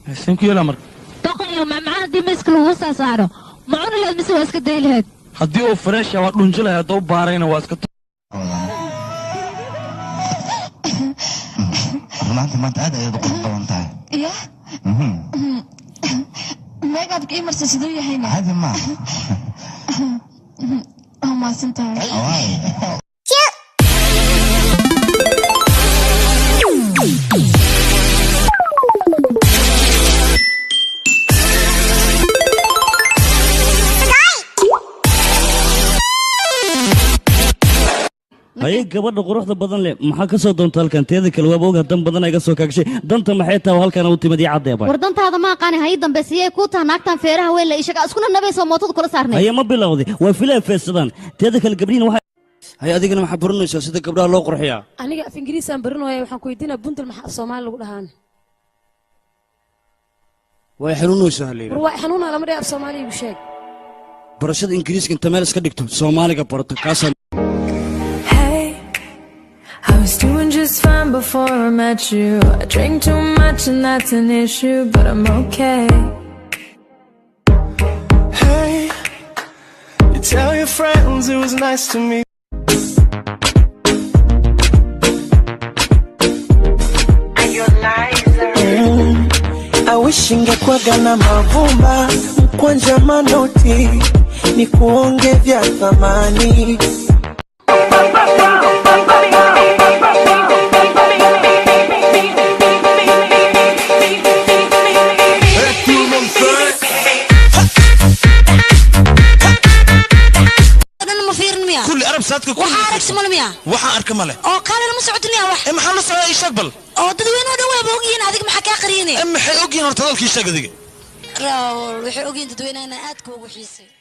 Thank you Lamar. Toqon iyo macaan dib iskala hoosta saaro. Macaan la mis waa iska deelayd. Haddii uu fresh waa dhunjilay hadoo baarayna waa iska maanta aad ayaad u qurxoon tahay. Ya. Meeqad ka imarsa sidoo yahayna. Hadi ma. Ma santahay. هاي قبضنا قروح بدن لي محاكا سو دونت هالكان تيدا كل وابوغا دم بدن ايغا سو كاغشي دنتا maxayta halkan uu timadi cadeeba wardantaada ma aqaan hay dambeysiyay ku tahay naagtan feeraha weyn la ishaga iskuna nabayso mootada kula saarnay hay ma bilowday waa filan feesadan teeda kale gabriina waxa hay adigana waxa baranaysaa sida gabdhaha loo qurxiyaa aniga af ingiriis aan baranayo waxaan ku weydiinaa buntul maxaa Soomaali lagu dhahaan way xanuunaysaa leeyahay waa xanuuna lama dheer Soomaali igu sheeg barashada ingiriiska inta meel iska dhigto Soomaaliga barato kaas I was doing just fine before I met you. I drink too much and that's an issue, but I'm okay. Hey, you tell your friends it was nice to meet. I wish ingekuwaga na mavumba mkwanja manoti ni kuonge vya thamani. وحارك سمولميا وحارك ماله أو قال أنا مسعودني أوح إما حلو سوى يشقبل أو تدوين ودوا بوجين هذيك ما حكى قريني إما حيوجين ارتضل كيش تجدي راول وحيوجين تدوين أنا أتكو وحيسي